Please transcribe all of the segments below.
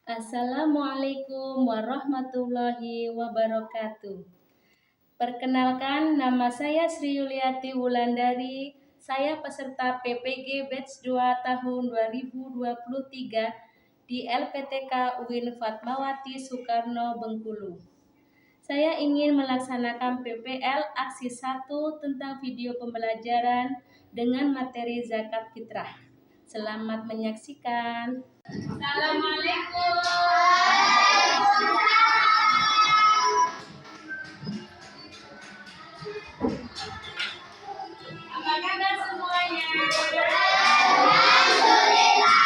Assalamualaikum warahmatullahi wabarakatuh. Perkenalkan, nama saya Sri Yuliati Wulandari. Saya peserta PPG Batch 2 tahun 2023 di LPTK UIN Fatmawati Soekarno Bengkulu. Saya ingin melaksanakan PPL Aksi 1 tentang video pembelajaran dengan materi zakat fitrah. Selamat menyaksikan. Assalamualaikum. Apa kabar semuanya? Alhamdulillah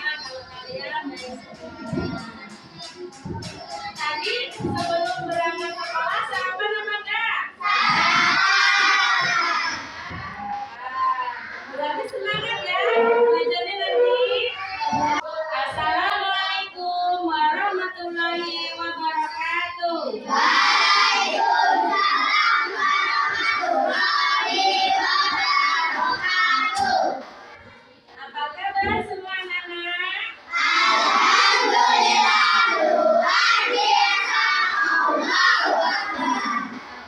kalau kalian baik semua. Tadi sebelum berangkat sekolah siapa namanya? Berarti semangat ya belajarnya nanti. Assalamualaikum warahmatullahi wabarakatuh. Apa kabar semua anak-anak?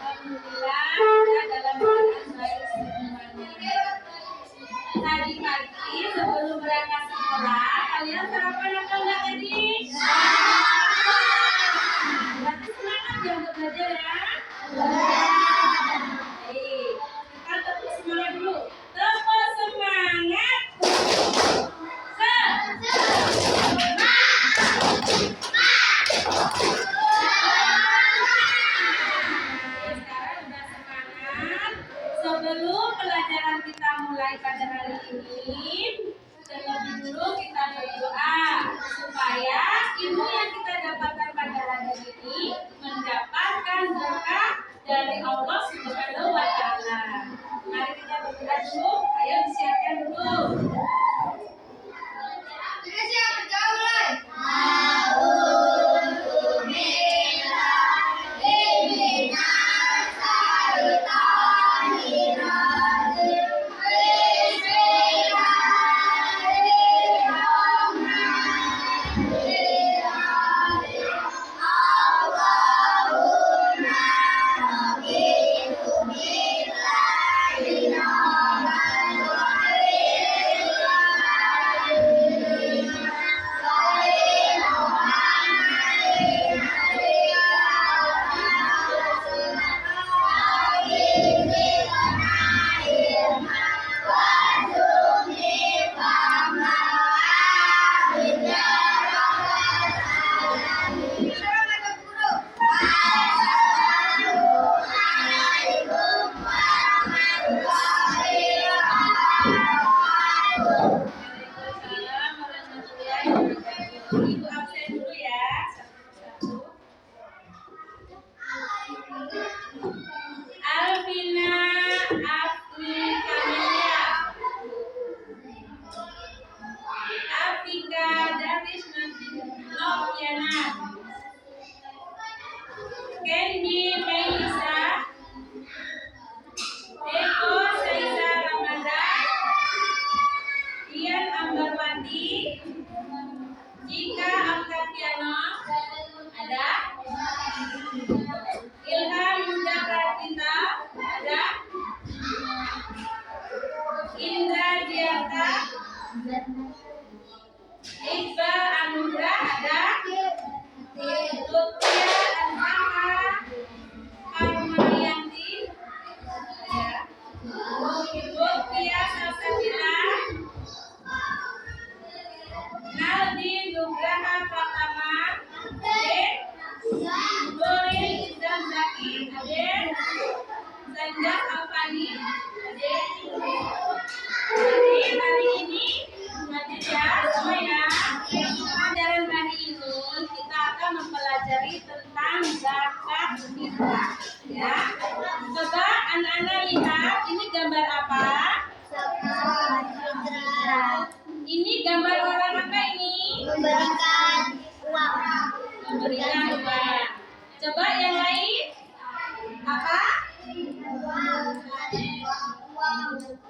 Alhamdulillah kita dalam keadaan baik semuanya. Tadi pagi sebelum berangkat sekolah kalian sarapan apa enggak tadi? Berarti semangat ya untuk belajar ya? Baik, kita tepuk semangat dulu. Tepuk semangat. Sekarang udah semangat. Sebelum pelajaran kita mulai pada hari ini, terlebih dulu kita berdoa supaya ilmu yang kita dapatkan pada hari ini mendapatkan berkah dari Allah Subhanahu wa Ta'ala. Mari kita berdoa dulu. Ayo disiapkan dulu. Ibu absen dulu ya. Satu-satu. Alvina Afni Kamelia, Afika Daris Noviana, Kendi Melisa, Eko Saiza Ramadan, Dian Ambarwati, Jika Angkatiano, ada? Ilham Muda Pratinta, ada? Indra Diarta, Iqbal Anugrah, ada? Lutfia Anhaka Harmayanti, ada? Lutfia Salsabila, Naldi Nugraha Pratama, ade? Doril Izam Zaki, ade? Sanjak Alfani, ade? Jadi hari ini ya semua ya, pelajaran hari ini kita akan mempelajari tentang zakat fitrah ya. Coba anak-anak lihat ini gambar apa? Ini gambar orang apa ini? Memberikan uang. Memberikan uang. Coba yang lain apa? Uang.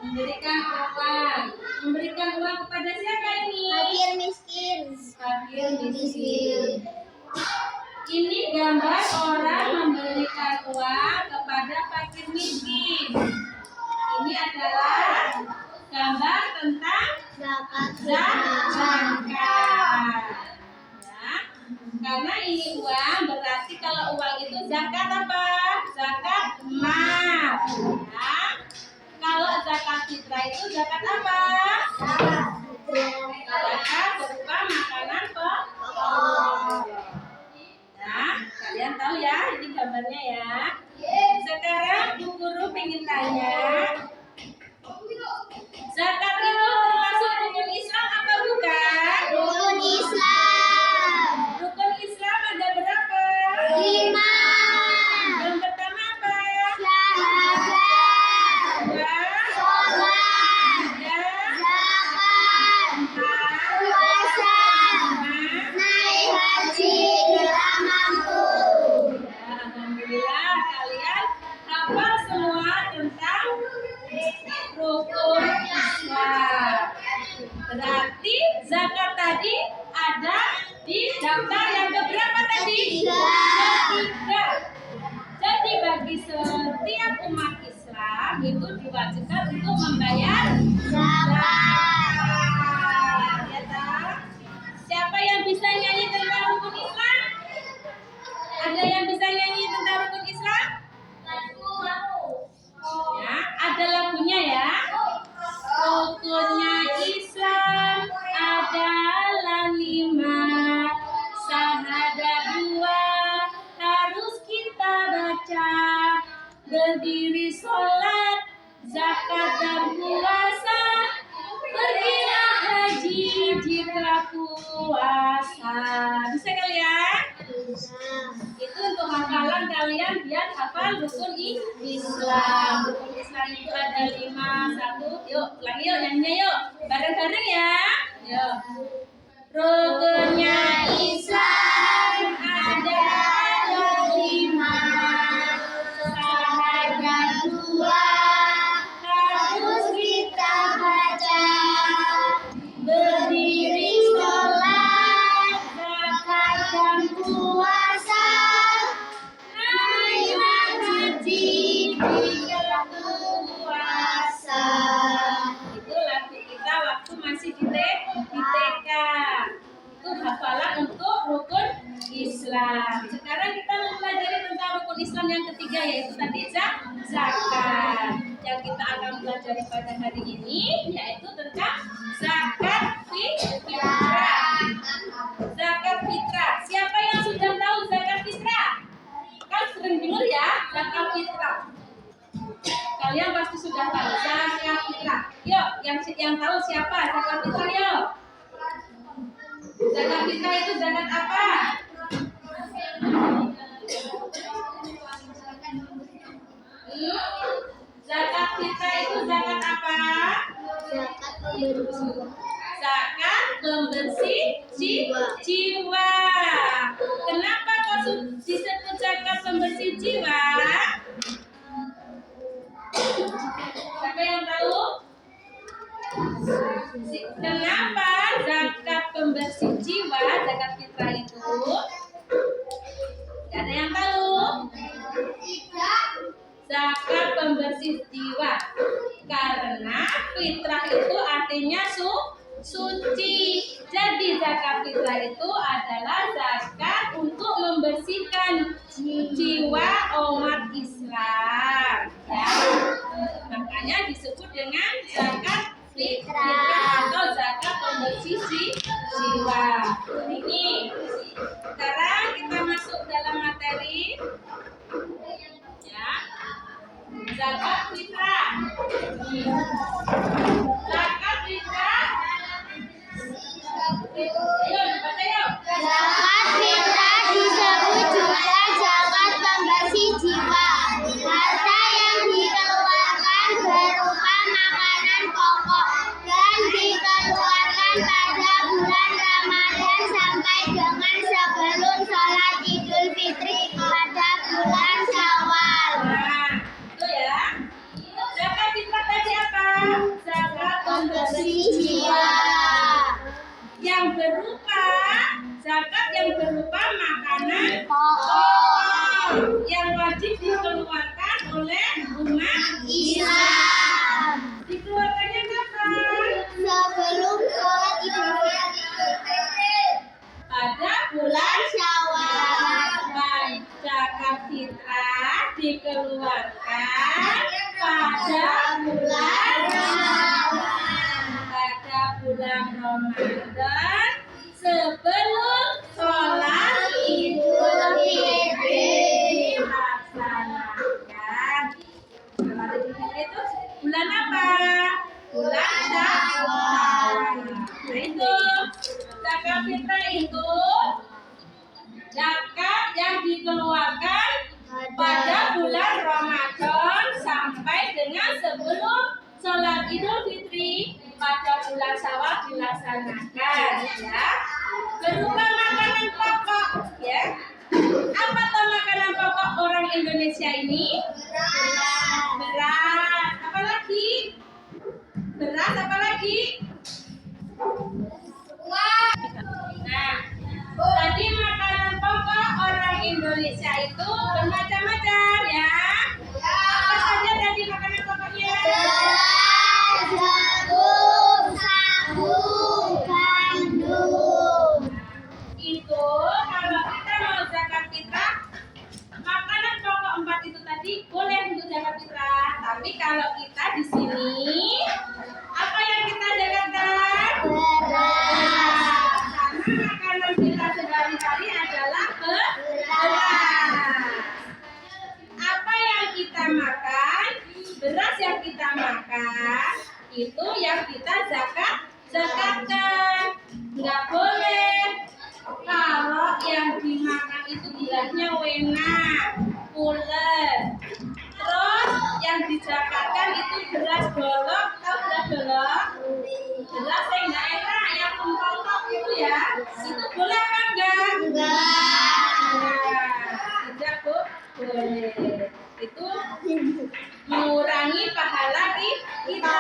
Memberikan uang. Memberikan uang kepada siapa ini? Fakir miskin. Fakir miskin. Ini gambar orang memberikan uang kepada fakir miskin. Ini adalah gambar tentang zakat. Ya. Karena ini uang, berarti kalau uang itu zakat apa? Zakat mal. Ya. Kalau zakat fitrah itu zakat apa? Zakat berupa makanan pokok. Nah, kalian tahu ya, ini gambarnya ya. Sekarang Bu Guru pengen tanya, zakat itu termasuk rukun Islam apa bukan? Rukun Islam. Rukun Islam ada berapa? 5. Yang pertama apa? Syahadat. Dua, Sholat. tiga, Zakat. empat, Puasa. lima. Naik haji bila mampu. Ya, alhamdulillah kalian hafal semua tentang rukun Islam. Berarti zakat tadi ada di daftar yang keberapa tadi? Ketiga. Jadi bagi setiap umat Islam itu diwajibkan untuk membayar zakat. Ya, tak? Siapa yang bisa nyanyi tentang rukun Islam? Ada yang bisa nyanyi tentang rukun Islam? Ya, ada lagunya ya. Rukunnya Islam adalah 5, syahadat 2 harus kita baca, berdiri sholat, zakat dan puasa, pergilah haji jika puasa. Bisa kalian? Itu untuk hafalan kalian biar hafal rukun Islam. Rukun Islam itu ada 5. 1, yuk ulangi yuk, nyanyinya yuk, bareng-bareng ya. Yuk. Rukunnya Islam ada 5, syahadat 2 harus kita baca, berdiri sholat, zakat dan puasa, naik haji jika puasa. Itu lagu kita waktu masih di TK. Itu hafalan untuk rukun Islam. Sekarang kita mempelajari tentang rukun Islam yang ketiga, yaitu tadi zakat. Yang kita akan pelajari pada hari ini yaitu tentang zakat fitrah. Zakat fitrah. Siapa yang sudah tahu zakat fitrah? Kan sering dengar ya, zakat fitrah. Kalian pasti sudah tahu zakat fitrah. Yuk, yang tahu siapa zakat fitrah? Yuk. Zakat fitrah itu zakat apa? Zakat fitrah itu zakat apa? Zakat pembersih. Zakat pembersih jiwa. Kenapa kok disebut zakat pembersih jiwa? Siapa yang tahu? Kenapa zakat pembersih jiwa, zakat fitrah itu? Gak ada yang tahu? Zakat pembersih jiwa. Karena fitrah itu artinya suci. Jadi zakat fitrah itu adalah zakat untuk membersihkan jiwa umat Islam. Ya. Makanya disebut dengan zakat fitrah atau zakat pembersih jiwa. Ini. Sekarang kita masuk dalam materi. Ya. Zakat fitrah. Zakat fitrah. Ayo, baca yuk. Zakat fitrah disebut juga zakat pembersih jiwa. Harta yang dikeluarkan berupa makanan pokok dan dikeluarkan pada bulan Ramadan sampai dengan sebelum sholat Idul Fitri pada bulan Syawal. Nah, itu ya. Zakat fitrah tadi apa? pemberi jiwa. Yang berupa zakat yang berupa makanan Pokok yang wajib dikeluarkan oleh umat Islam. Dikeluarkannya kapan? Sebelum sholat Idul Fitri Pada bulan Syawal. zakat fitrah dikeluarkan pada bulan Ramadan sebelum sholat Idul Fitri dilaksanakan. Sholat Idul Fitri itu bulan apa? Bulan Syawal. Nah itu zakat fitrah itu zakat yang dikeluarkan pada bulan Ramadan sampai dengan sebelum sholat Idul Fitri pada bulan Syawal dilaksanakan, ya. Berupa makanan pokok, ya. Apa tuh makanan pokok orang Indonesia ini? Beras. Apa lagi? Beras apa lagi? Nah, tadi makanan pokok orang Indonesia itu bermacam-macam, ya. Apa saja tadi makanan pokoknya? Jagung, sagu, gandum. Itu kalau kita mau zakat fitrah, makanan pokok 4 itu tadi boleh untuk zakat fitrah. Tapi kalau kita di sini, apa yang kita zakatkan? Beras. Karena makanan kita sehari-hari adalah beras. Apa yang kita makan, beras yang kita makan, itu yang kita zakatkan. Nggak boleh kalau yang dimakan itu berasnya wena, pulen. Terus yang dizakatkan itu beras dolok, tahu beras dolok? Beras yang nggak enak, yang empok itu ya. Itu boleh apa enggak? Tidak boleh. Itu mengurangi pahala kita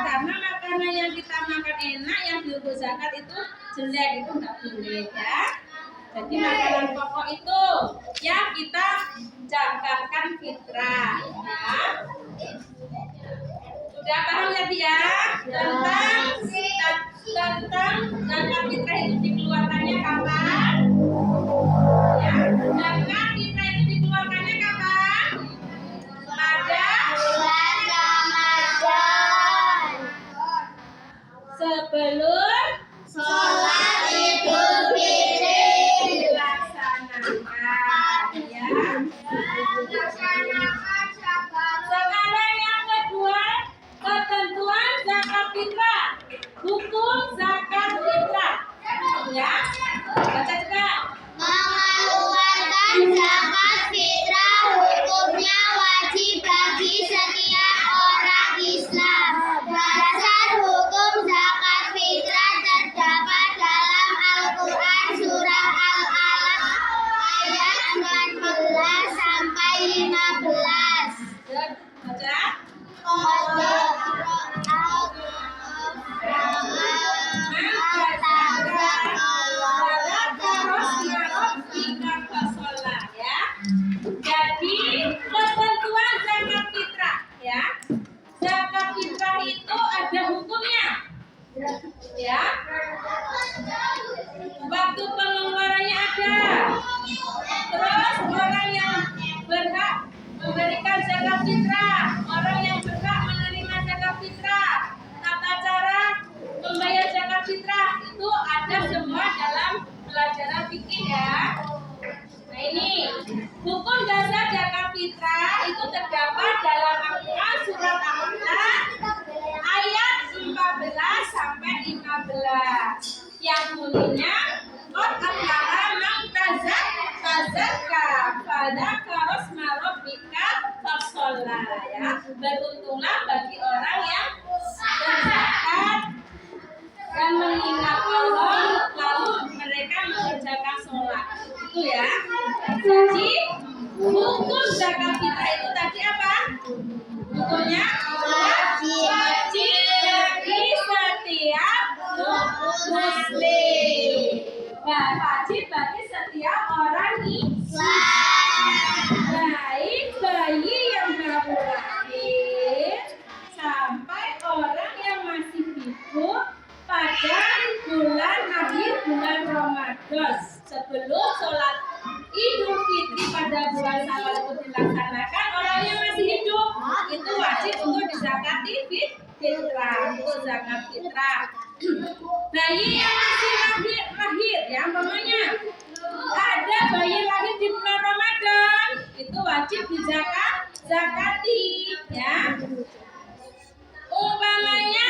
karena makanan yang kita makan enak yang diukur zakat itu jelek, itu nggak boleh, ya. Jadi makanan pokok itu yang kita zakatkan fitrah, ya. Sudah paham tadi ya tentang zakat fitrah itu dikeluarkannya kapan? Ya, zakat fitrah itu dikeluarkannya kapan? Pada Bulan Ramadan. sebelum Sholat Idul Fitri. dilaksanakan, ya. Sekarang yang kedua, ketentuan zakat fitrah. Hukum zakat fitrah, ya. Baca juga. Mengeluarkan zakat fitrah hukumnya wajib bagi setiap orang Islam. Dasar hukum zakat fitrah terdapat dalam Al-Quran surah Al-Alaq ayat 14 sampai 15. Baca. Qad fitrah, itu zakat fitrah. Bayi yang masih lahir ya, umpamanya ada bayi lahir di bulan Ramadan, itu wajib zakati ya. Umpamanya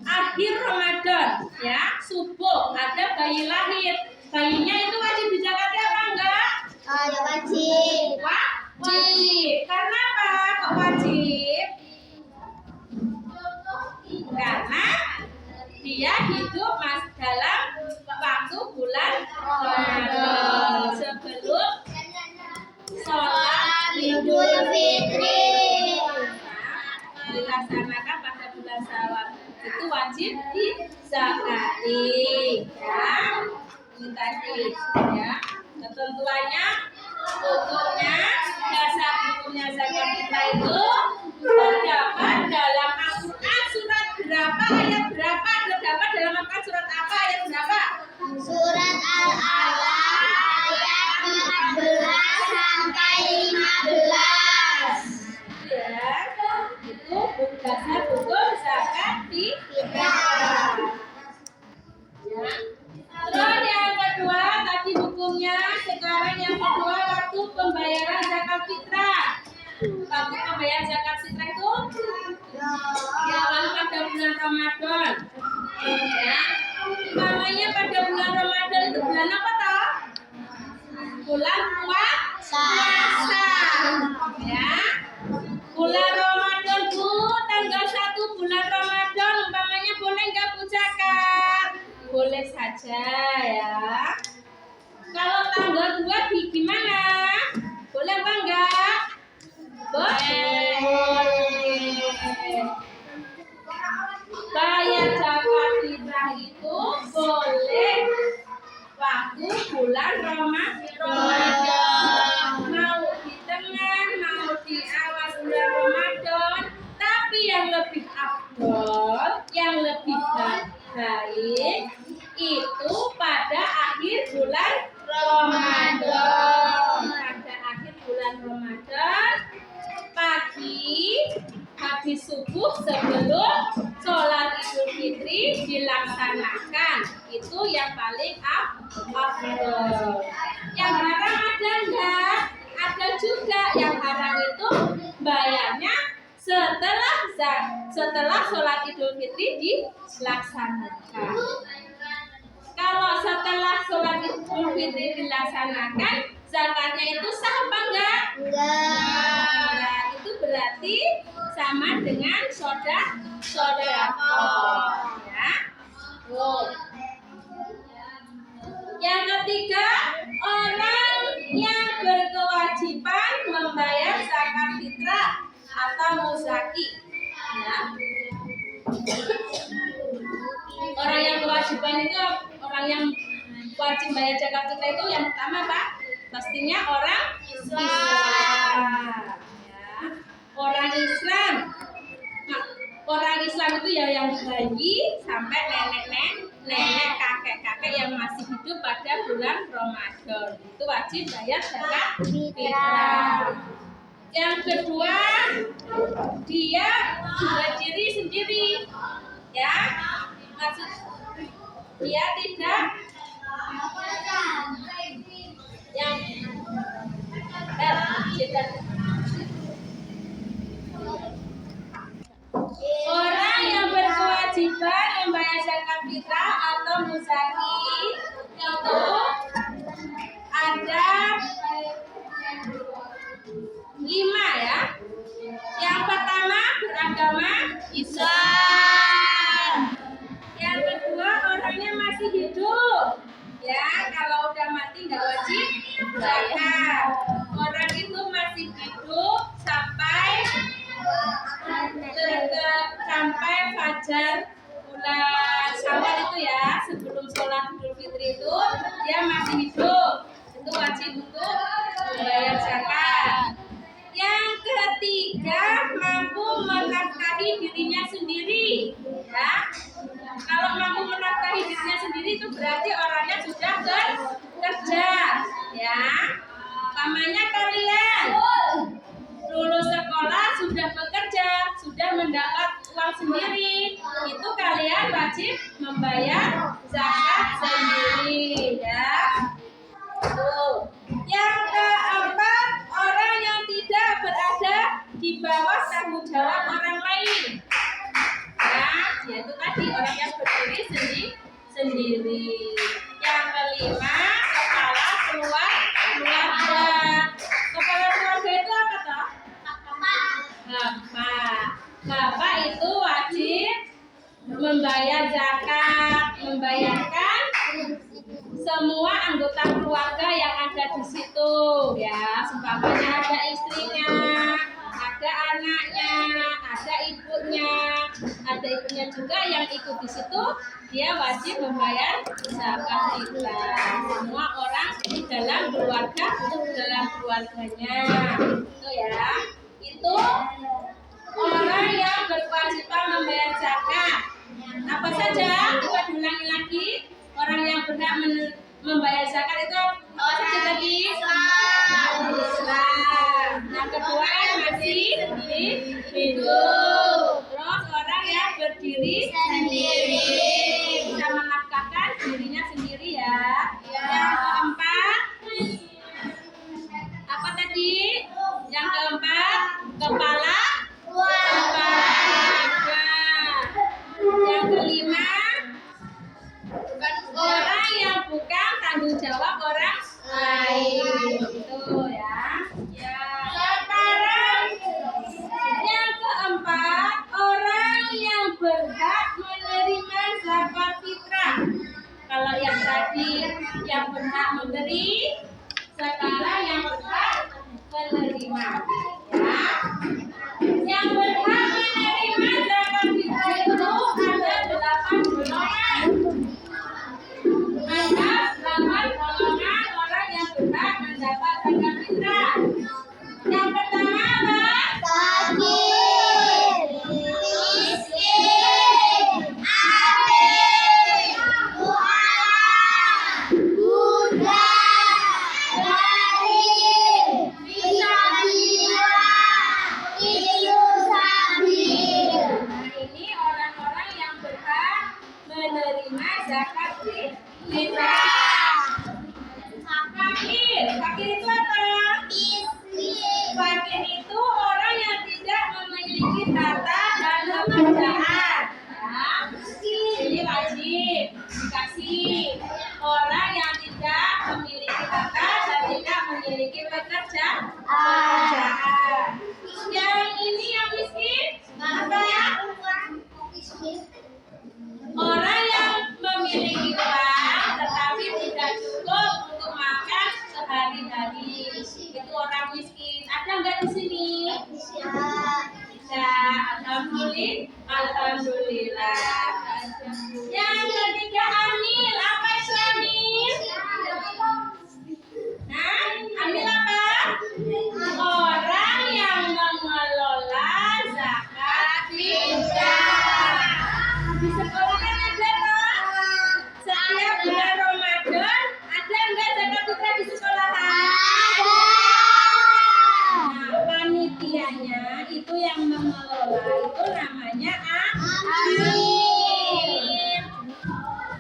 akhir Ramadan ya, subuh ada bayi lahir, bayinya itu wajib dizakati apa enggak? Wajib. Wajib. Karena apa kok wajib? Karena dia hidup dalam waktu bulan Ramadan sebelum sholat Idul Fitri. dilaksanakan pada bulan Syawal, itu wajib dizakati ya. Ini tadi ya ketentuannya, hukumnya, dasar hukumnya zakat fitrah itu terdapat dalam Al-Quran surat berapa, ayat berapa, terdapat dalam Al-Quran surat apa, ayat berapa? Surat Al-Alaq ayat 14 sampai 15. Ya, itu dasar hukum zakat fitrah. Ya. Terus yang kedua tadi hukumnya, sekarang yang kedua waktu pembayaran zakat fitrah. Waktu pembayaran zakat fitrah itu dilakukan pada bulan Ramadan. Ya, umpamanya pada bulan Ramadan itu bulan apa toh? Bulan puasa. Ya. Bulan Ramadan Bu, tanggal 1 bulan Ramadan umpamanya boleh nggak Bu zakat? Boleh saja ya. Kalau tanggal 2 gimana? Boleh apa enggak? Boleh. Bayar zakat fitrah itu boleh waktu bulan Ramadan. Mau di tengah, mau di awal bulan Ramadan, tapi yang lebih afdol, yang lebih baik itu pada akhir bulan Ramadan. Pada akhir bulan Ramadan, pagi habis subuh sebelum sholat Idul Fitri dilaksanakan, itu yang paling afdol. Yang haram ada enggak? Ada juga yang haram itu bayarnya setelah sholat Idul Fitri dilaksanakan. Kalau setelah sholat Idul Fitri dilaksanakan, zakatnya itu sah apa enggak? Enggak. Itu berarti sama dengan sedekah. Ya. Yang ketiga, orang yang berkewajiban membayar zakat fitrah atau muzaki. Ya. Orang yang kewajiban itu, orang yang wajib bayar zakat fitrah itu yang pertama apa? Pastinya orang Islam. Ya. Orang Islam. Nah, orang Islam itu ya yang bayi sampai nenek kakek yang masih hidup pada bulan Ramadan, itu wajib bayar zakat fitrah. Yang kedua, dia juga diri sendiri, ya, maksud dia tidak yang orang yang berkewajiban membayar zakat fitrah atau muzaki itu ada 5 ya. Yang pertama beragama Islam. Yang kedua orangnya masih hidup. Ya, kalau udah mati nggak wajib zakat. Orang itu masih hidup sampai fajar bulan Syawal itu ya, sebelum sholat Idul Fitri itu dia masih hidup, itu wajib untuk membayar zakat. Yang ketiga, mampu menafkahi dirinya sendiri, ya. Kalau mampu menafkahi dirinya sendiri itu berarti orangnya sudah bekerja, ya. Namanya kalian lulus sekolah sudah bekerja, sudah mendapat uang sendiri, itu kalian wajib membayar zakat sendiri ya. Tuh. Yang keempat, orang yang tidak berada di bawah tanggung jawab orang lain. Ya, yaitu tadi orang yang berdiri sendiri. Yang kelima, kepala keluarga. Kepala keluarga itu apa toh? Bapak itu wajib membayar zakat, membayarkan semua anggota keluarga yang ada di situ ya. Seumpamanya ada istrinya, ada anaknya, ada ibunya juga yang ikut di situ, dia wajib membayar zakat fitrah. Semua orang dalam keluarganya. Itu ya. Itu orang yang berkewajiban membayar zakat. Apa saja? Coba diulangi lagi. Orang yang berhak membayar zakat itu apa saja tadi? Islam. Yang kedua masih hidup. Terus orang yang berdiri sendiri, bisa menafkahkan dirinya sendiri ya. Yang keempat apa tadi? Yang keempat kepala keluarga. Yang kelima orang yang bukan tanggung jawab orang lain. Itu ya. Sekarang yang keempat, orang yang berhak menerima zakat fitrah. Kalau yang tadi yang berhak memberi, sekarang yang berhak menerima. Ya. Yang berhak menerima zakat fitrah itu ada 8 golongan. Ada 8 golongan orang yang berhak mendapat zakat fitrah. Yang pertama apa? Fakir, miskin, alim, duafa, budak, gharib, fisabilillah, ibnu sabil. Nah, ini orang-orang yang berhak menerima zakat fitrah. Fakir itu apa? Fakir itu orang yang tidak memiliki harta dan pekerjaan. Ya. Ini wajib dikasih. Orang yang tidak memiliki harta dan tidak memiliki pekerjaan. Yang ini yang miskin apa ya? Orang yang memiliki uang tetapi tidak cukup untuk makan sehari-hari. Itu orang miskin. Ada nggak di sini? Ya, alhamdulillah. Yang ketiga amil. Apa itu amil? Nah, amil apa? Orang yang mengelola zakat fitrah. Di sekolah kan ada toh? Setiap bulan Ramadan ada nggak zakat fitrah di sekolahan? Nah, panitianya itu yang mengelola itu namanya amil.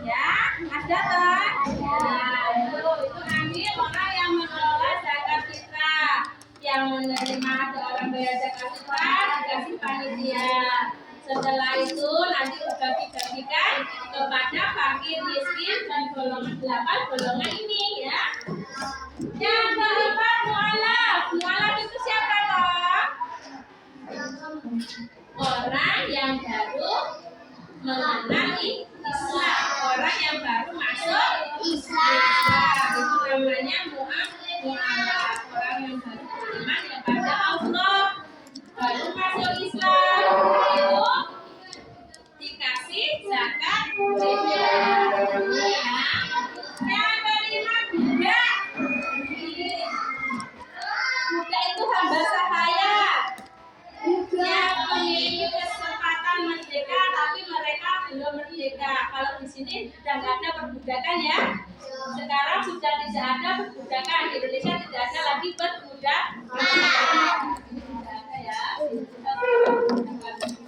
Ya, ada toh? Nah, itu amil orang yang mengelola zakat fitrah. Yang menerima ada orang bayar zakat fitrah dikasih panitia. Setelah itu nanti dibagi-bagikan kepada fakir, miskin dan golongan 8 golongan ini ya. Yang keempat mu'alaf. Mu'alaf itu siapa toh? Orang yang baru mengenal Islam. Orang yang baru masuk Islam. Itu namanya mu'alaf. Orang yang baru beriman kepada Allah, baru masuk Islam, itu dikasih zakat fitrah. Yang kelima budak. Budak itu hamba sahaya yang memiliki kesempatan merdeka tapi mereka belum merdeka. Kalau di sini sudah nggak ada perbudakan ya. Sekarang sudah tidak ada perbudakan. Di Indonesia tidak ada lagi perbudakan. Ya.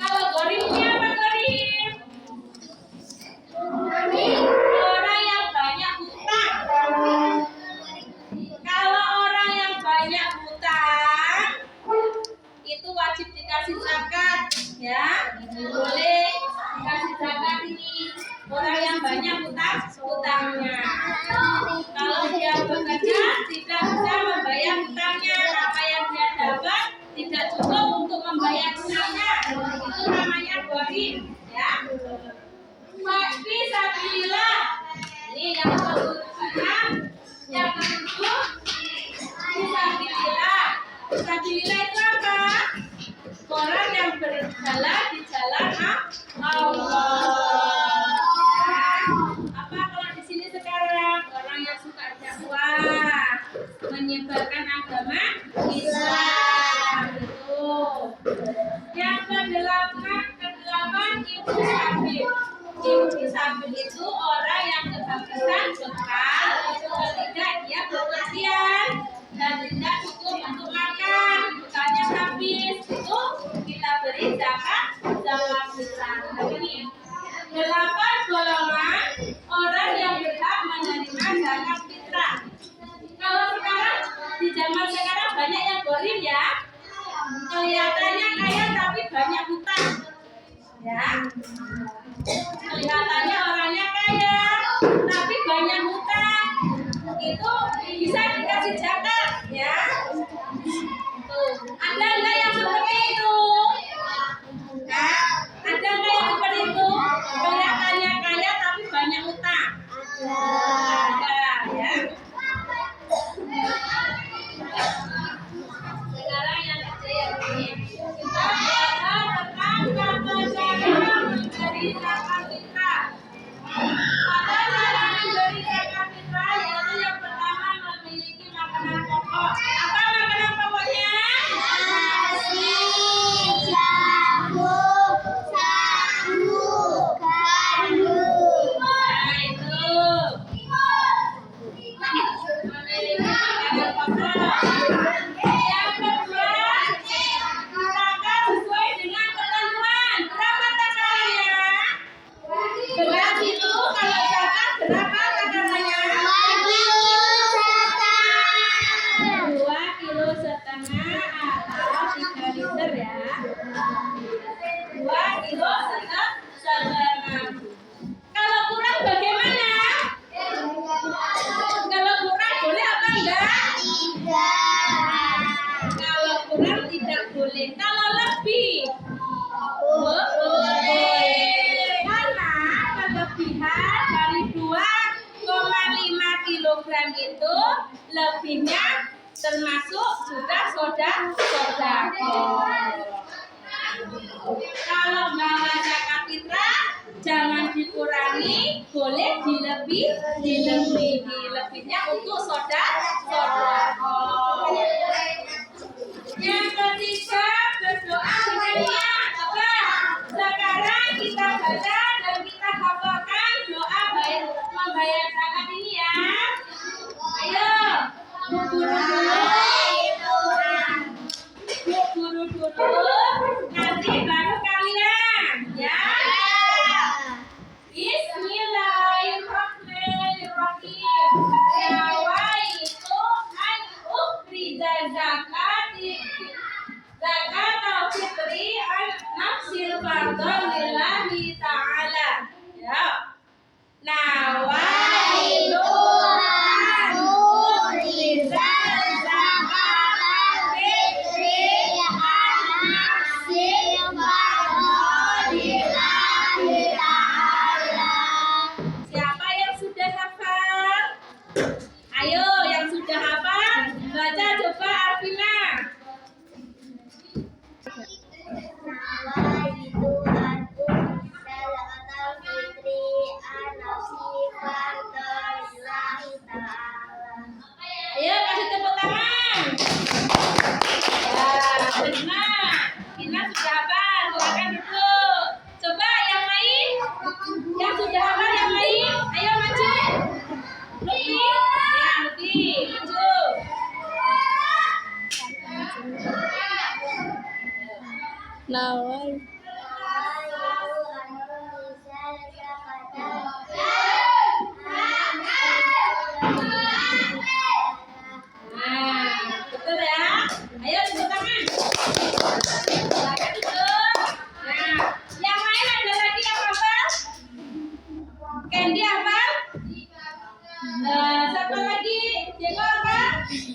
Kalau Gorimnya apa gorim? Orang yang banyak hutang. Kalau orang yang banyak hutang itu wajib dikasih zakat, ya. Boleh dikasih zakat ini. Orang yang banyak hutangnya. Kalau dia bekerja tidak bisa membayar hutangnya, apa yang dia dapat tidak cukup untuk membayar hutangnya. Itu namanya gorim, ya. Fisabilillah. Ini yang ke-6. Yang ke-7 fisabilillah. Fisabilillah itu apa? Orang yang berjalan di jalan Allah. Apa kalau di sini sekarang orang yang suka dakwah, menyebarkan agama Islam itu. Yang ke-8 ibu sabil. Ibu sabil itu orang yang kehabisan bekal, tidak dia bepergian dan tidak cukup untuk makan, bekalnya habis, itu kita beri zakat fitrah. Ini 8 golongan orang yang berhak menerima zakat fitrah. Kalau sekarang di zaman sekarang banyak yang gorim, ya. Kelihatannya kaya tapi banyak hutang, ya. Kelihatannya orangnya kaya tapi banyak hutang, itu bisa dikasih zakat, ya. Tuh, ada enggak yang seperti itu? Nah, ada enggak yang seperti itu? Kelihatannya kaya tapi banyak hutang. Ada, ya. Sekarang yang kecil ini kita belajar tentang tata cara memberi zakat fitrah. Tata cara memberi zakat fitrah yaitu yang pertama memiliki makanan pokok. Apa makanan pokoknya? Nasi, jagung, sagu, gandum. Nah, itu memiliki makanan pokok. Yang kedua, zakat sesuai dengan ketentuan. Berapa takarannya? Beras itu kalau zakat berapa takarannya? 2,5 kilo atau 3 liter, ya. 2,5 kilo. Kalau kurang bagaimana? Kalau kurang boleh apa enggak? Kalau kurang tidak boleh. Kalau lebih boleh. Karena kelebihan dari 2,5 kilogram itu lebihnya termasuk juga sodako. Kalau bawa zakat fitrah jangan dikurangi, boleh dilebihi. Lebihnya untuk sodako. Yang ketiga, berdoa dengan niat. Apa? Sekarang kita baca dan kita hafalkan doa baik membayar zakat ini, ya. Ayo, guru dulu, nanti baru kalian, ya. Bismillahirrahmanirrahim. Nawaitu an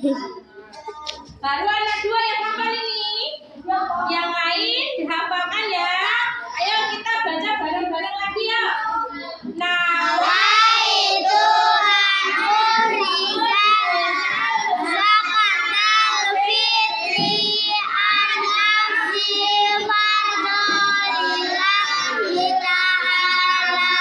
Baru anak 2 yang hafal ini. Yang lain dihafalkan ya. Ayo kita baca bareng-bareng lagi ya. Nawaitu anuridan zakatal fitri an amsil fardolillahi ta'ala.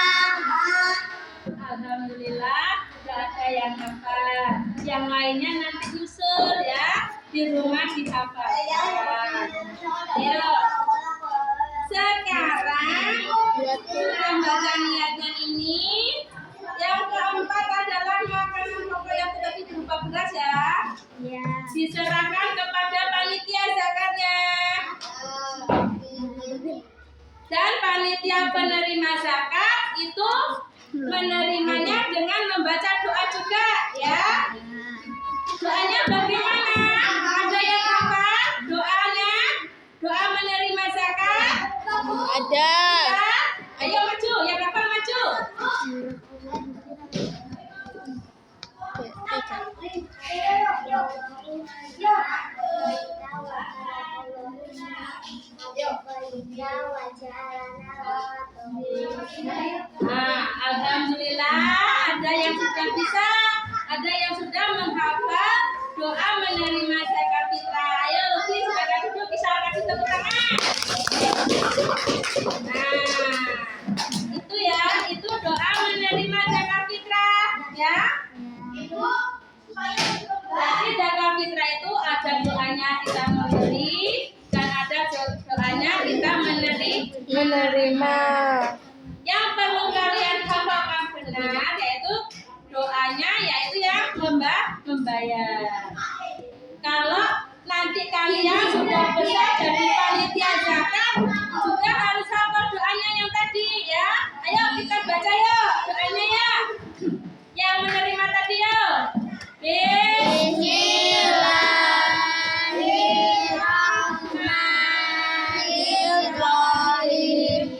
Alhamdulillah sudah ada yang hafal. Yang lainnya nanti nyusul ya. Di rumah dihafalkan. Ayo. Sekarang sudah baca niatnya ini. Yang keempat adalah makanan pokok yang tadi berupa beras ya. Ya. Diserahkan kepada panitia zakatnya. Dan panitia penerima zakat itu menerimanya dengan membaca doa juga ya. Doanya bagaimana? Ada yang hafal doanya? Doa menerima zakat? Ada. Ya? Ayo maju, yang hafal maju. Nah, alhamdulillah ada yang sudah bisa, ada yang sudah menghafal doa menerima zakat fitrah. Ayo Lutfi, silakan duduk, bisa kasih tepuk tangan. Nah, itu ya, itu doa menerima zakat fitrah, ya. Jadi zakat fitrah itu ada doanya kita memberi dan ada doanya kita menerima. Yang perlu kalian hafalkan benar yaitu doanya, yaitu yang membayar. Kalau nanti kalian sudah besar jadi panitia zakat, juga harus hafal doanya yang tadi ya. Ayo kita baca yuk doanya ya. Yang menerima tadi yuk. Bismillahirrahmanirrahim.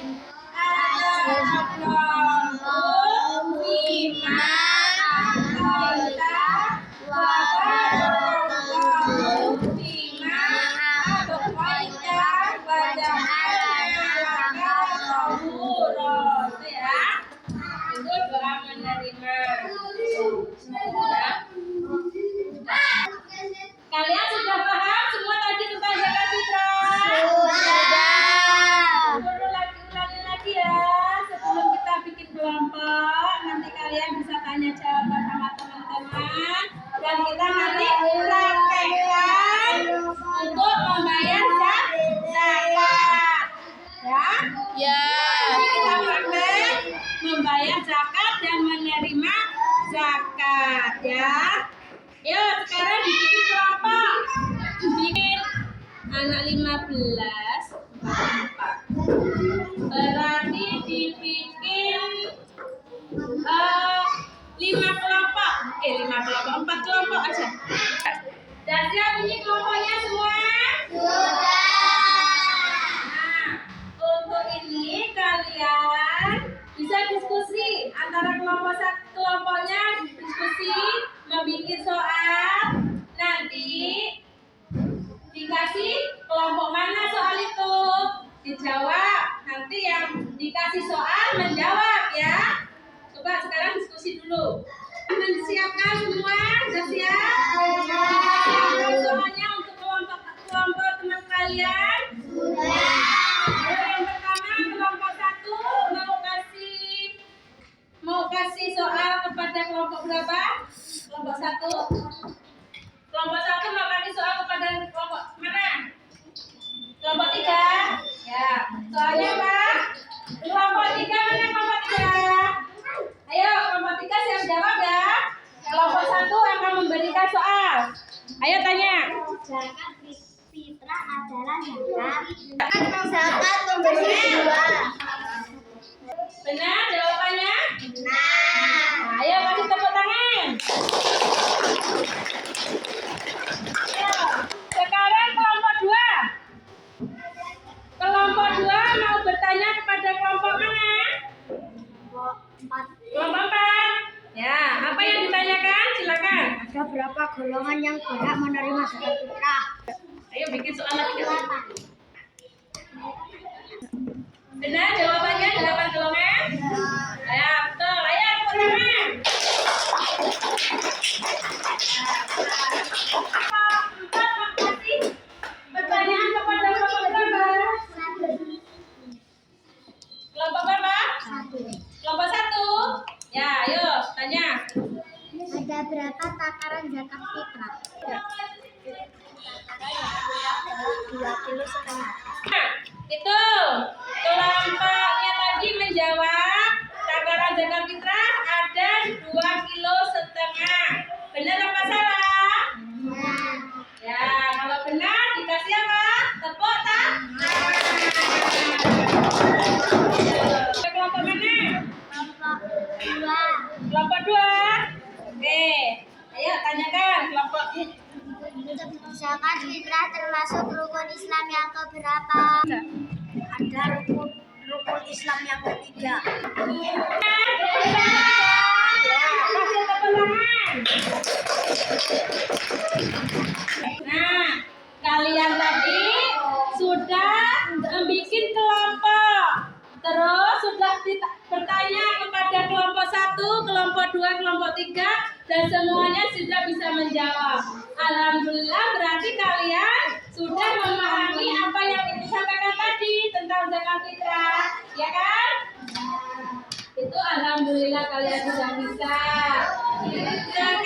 Kalian sudah paham semua tadi tentang zakat fitrah? Ulangi lagi ya. Sebelum kita bikin kelompok, nanti kalian bisa tanya jawaban sama teman-teman dan kita nanti praktekkan untuk membayar zakat. Ya? Nanti kita praktek membayar zakat dan menerima zakat ya. Yuk sekarang dibikin kelompok. Bikin anak 15 4. Berarti dibikin 5 kelompok. 4 kelompok aja. Dan siap ini kelompoknya semua? Nah, untuk ini kalian bisa diskusi antara kelompoknya diskusi membuat soal, nanti dikasih kelompok mana soal itu dijawab, nanti yang dikasih soal menjawab ya. Coba sekarang diskusi dulu. Menyiapkan semua, sudah siap? Siapkan soalnya untuk kelompok teman kalian. Yang pertama kelompok 1 mau kasih soal kepada kelompok berapa? Kelompok 1. Kelompok 1 mau kasih soal kepada kelompok mana? Kelompok 3. Ya, soalnya apa? Kelompok 3 mana kelompok 3? Ayo kelompok 3 siap jawab ya. Kelompok 1 akan memberikan soal. Ayo tanya. Zakat fitrah adalah zakat memberi jiwa. Benar jawabannya? Nah, Ayo kasih tepuk tangan. Ayo, sekarang kelompok 2. Kelompok 2 mau bertanya kepada kelompok mana? Kelompok 4. Ya, apa yang ditanyakan? Silakan. ada berapa golongan yang berhak menerima zakat fitrah? Ayo bikin soal lagi. Benar jawabannya 8 golongan? Ya, betul. Ayo tepuk tangan. Makasih. Pertanyaan kepada kelompok berapa? Kelompok berapa? Kelompok 1. Ya, ayo tanya. Ada berapa takaran zakat fitrah? 2,5 kilo. Nah, itu kelompoknya tadi menjawab takaran zakat fitrah ada 2,5 kilo. Benar apa salah? Ya, kalau benar dikasih apa? Tepuk tangan. Kelompok mana? Kelompok 2. Oke, ayo tanyakan kelompok. Zakat fitrah termasuk rukun Islam yang keberapa? Ada rukun Islam yang ketiga. Nah, kalian tadi sudah membuat kelompok. Terus sudah bertanya kepada kelompok 1, kelompok 2, kelompok 3, dan semuanya sudah bisa menjawab. Alhamdulillah, berarti kalian sudah memahami apa yang Ibu sampaikan tadi tentang zakat fitrah, ya kan? Itu alhamdulillah kalian sudah bisa. Sekarang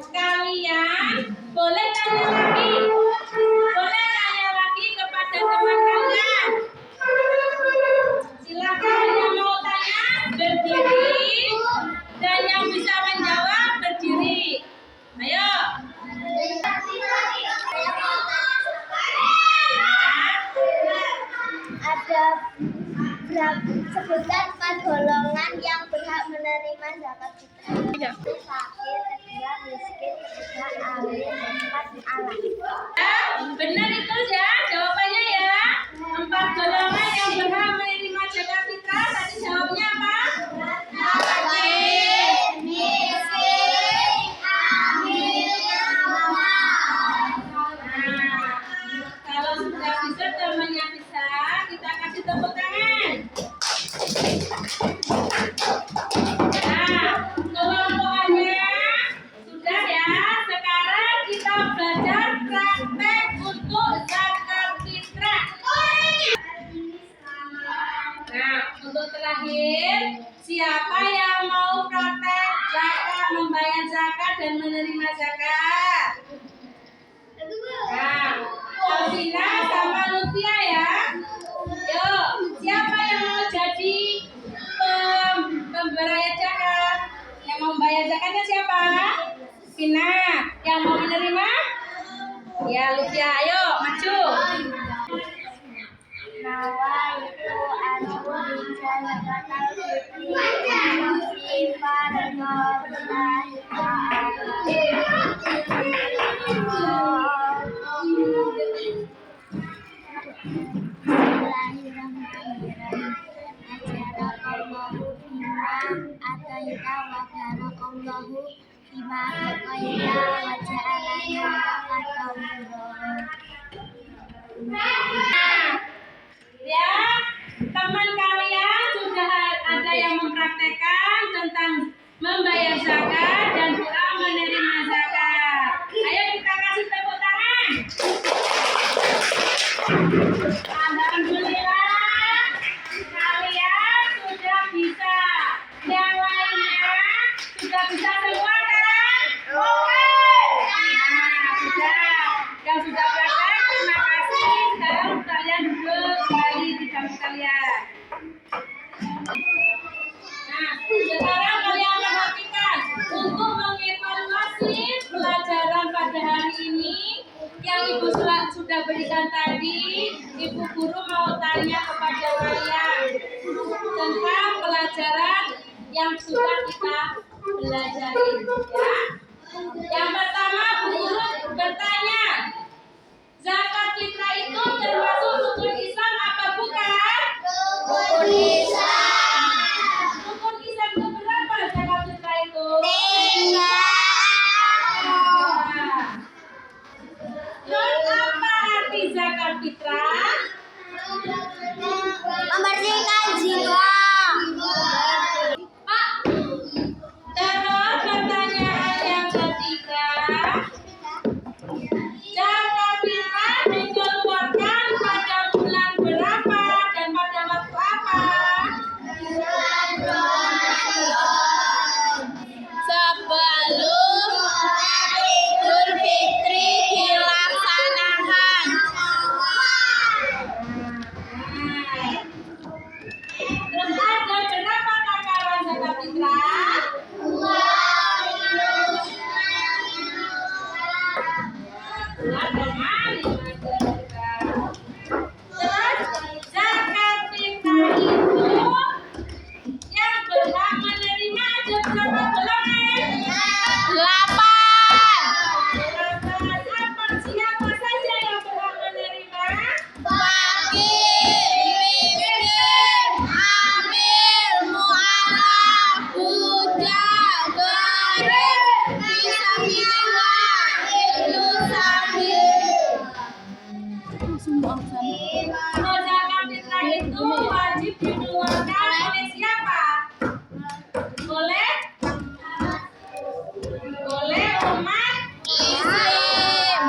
kalian boleh tanya lagi. Boleh tanya lagi kepada teman kalian. Silakan yang mau tanya berdiri dan yang bisa menjawab berdiri. Ayo. Ada sebutkan 4 golongan yang berhak menerima zakat fitrah. Fakir, kedua miskin, ketiga alim, keempat alam. Benar itu ya jawabannya ya. 4 golongan yang berhak menerima zakat fitrah. Tadi jawabnya apa? Fakir, miskin, alim, Kalau sudah bisa temannya bisa, kita kasih tepuk tangan. Nah, kelompokannya sudah ya. Sekarang kita belajar praktek untuk zakat fitrah. Nah, untuk terakhir, siapa yang mau praktek zakat, membayar zakat dan menerima zakat? Nah, Alvina sama Lutfia ya. Yuk, siapa yang mau jadi pembayar zakat? Yang mau membayar zakatnya siapa? Vina. Yang mau menerima? Ya, Lutfia. Ayo, maju. Nawaitu an-nu'mina zakatal fitri sifar mabillahi Ya, teman kalian sudah ada yang mempraktekkan tentang membayar zakat dan doa menerima zakat. Ayo kita kasih tepuk tangan. Alhamdulillah, kalian sudah bisa. Yang lainnya sudah bisa semua kan? Oke. Nah, sudah. Yang sudah praktek, terima kasih. Sekarang kalian duduk kembali di kampus kalian. Nah, sekarang kalian perhatikan untuk mengevaluasi pelajaran pada hari ini yang Ibu sudah berikan tadi. Ibu guru mau tanya kepada kalian tentang pelajaran yang sudah kita pelajari, ya. Yang pertama, Bu Guru bertanya, zakat fitrah itu termasuk rukun Islam apa bukan? Rukun Islam. Rukun Islam itu berapa zakat fitrah itu? 3. itu wajib dikeluarkan oleh siapa? Oleh umat Islam.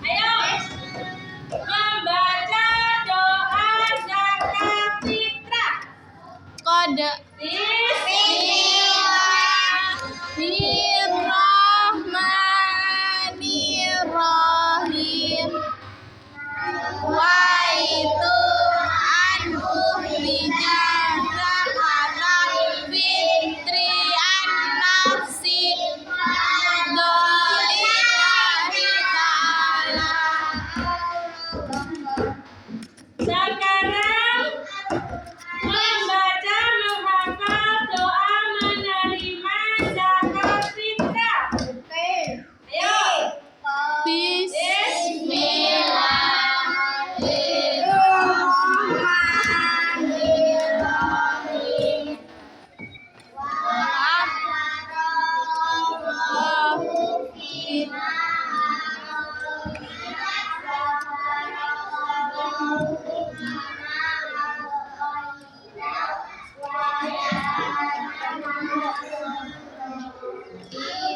Ayo membaca doa zakat fitrah. Kode. Bismillahirrahmanirrahim. Wa itu an ukhrija zakatal fitri an nafsi dzalillahi ta'ala. Sekarang membaca menghafal doa menerima zakat fitrah. Ayo. Bismillahirrahmanirrahim.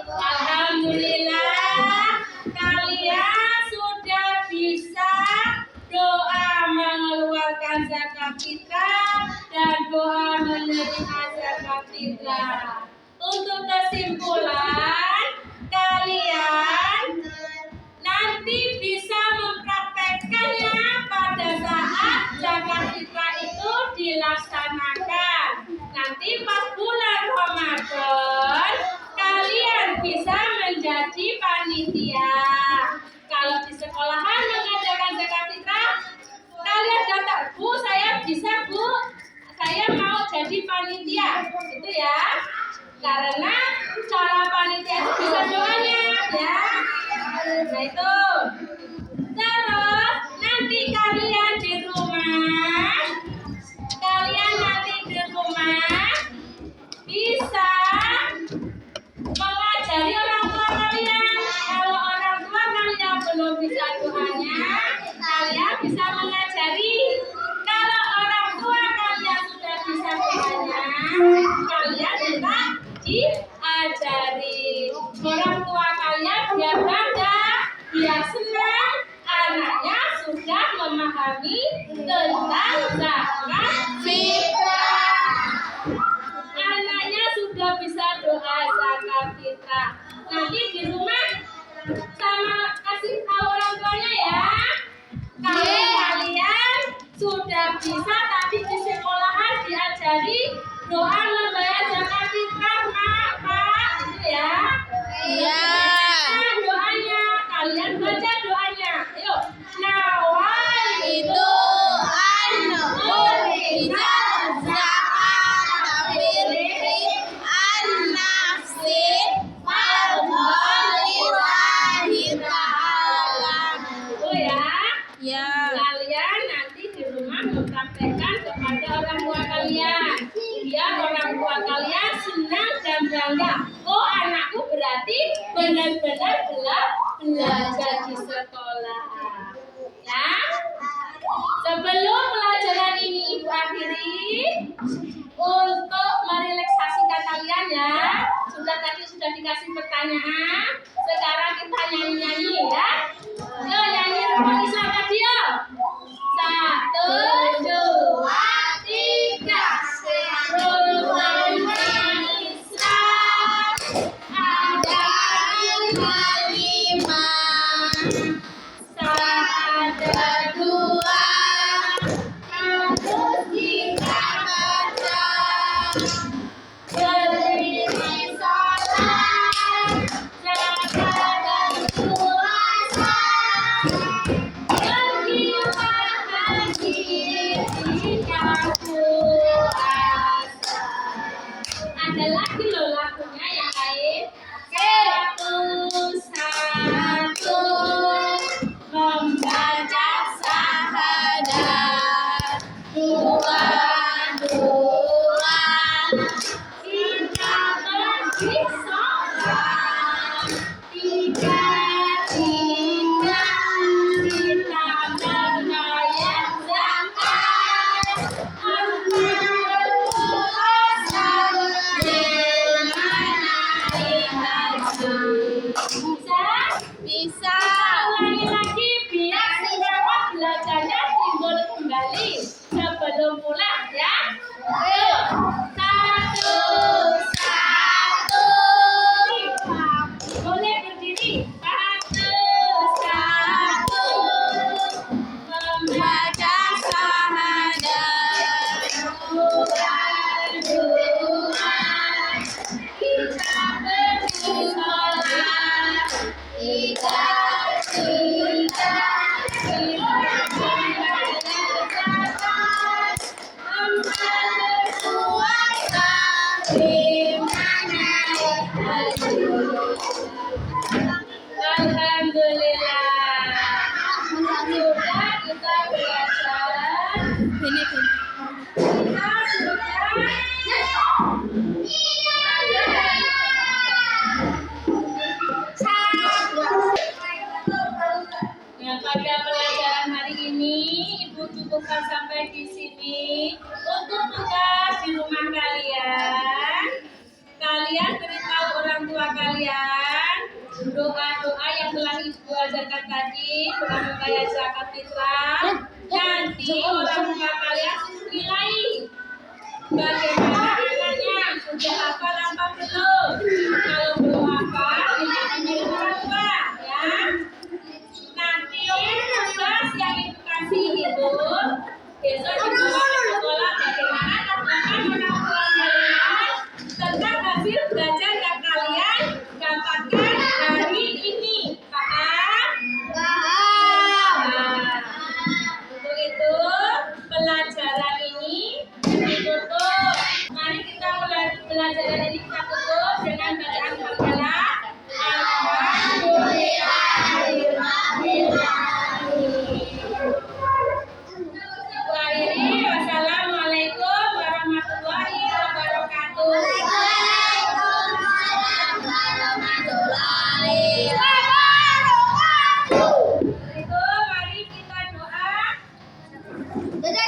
Alhamdulillah, kalian sudah bisa doa mengeluarkan zakat fitrah dan doa menerima zakat fitrah. Untuk kesimpulan, kalian nanti bisa mempraktekkannya pada saat zakat fitrah itu dilaksanakan. Nanti pas bulan Ramadan, kalian bisa menjadi panitia. Kalau di sekolahan mengadakan zakat fitrah, kalian daftar, Bu, saya bisa, Bu, saya mau jadi panitia, gitu ya. Karena cara panitia itu bisa doanya, ya. Nah itu. Terus nanti kalian di rumah bisa mengajari orang tua kalian. Kalau orang tua kalian belum bisa doanya, kalian bisa mengajari. Kalau orang tua kalian sudah bisa doanya, kalian bisa diajari. Orang tua kalian biar bangga, biar senang, anaknya sudah memahami tentang zakat fitrah. Anaknya sudah bisa doa zakat fitrah. Nanti di rumah sama kasih tahu orang tuanya ya. Kalau kalian sudah bisa tapi di sekolahan diajari doa membayar zakat fitrah, Pak, gitu ya. Iya. Nah, doanya kalian baca doanya. Ayo. Nawal Itu anu ukhrija zakatal fitri an nafsi dzalillahi ta'ala. Oh ya. Ya. Kalian nanti di rumah mempraktekkan kepada orang tua kalian, biar orang tua kalian senang dan bangga. Oh, anakku berarti benar-benar belajar di sekolah. Ya. Sebelum pelajaran ini Ibu akhiri, untuk merelaksasikan kalian ya. Tadi sudah dikasih pertanyaan. Sekarang kita nyanyi-nyanyi ya. Yuk nyanyi Rukun Islam tadi yuk. 1, 2, 3. Rukun Islam ada 5. Ada 2 harus kita baca. Berdiri sholat, zakat dan puasa. kembali sebelum pulang ya. Ayo, satu, Satu. boleh berdiri. Satu, Membaca syahadat. berdoa, kita bersolat, Kita Alhamdulillah. Sudah kita belajar. ini Kita Nah, pada pelajaran hari ini Ibu cukupkan sampai di sini. Untuk tugas di rumah kalian, kalian beritahu orang tua kalian doa-doa yang telah Ibu ajarkan tadi, doa membayar zakat fitrah. Nanti orang tua kalian nilai bagaimana anaknya sudah hafal apa belum. Kalau belum hafal, tidak orang tua ya. Nanti tugas yang Ibu kasih itu besok dibawa ke sekolah bagaimana teman-teman orang tua kalian tentang hasil belajar yang kalian dapatkan hari ini. Paham? Nah, untuk itu pelajaran ini ditutup. Mari kita pelajaran ini kita tutup dengan bacaan hamdalah. Wassalamualaikum warahmatullahi wabarakatuh. Itu mari kita doa. Dadah,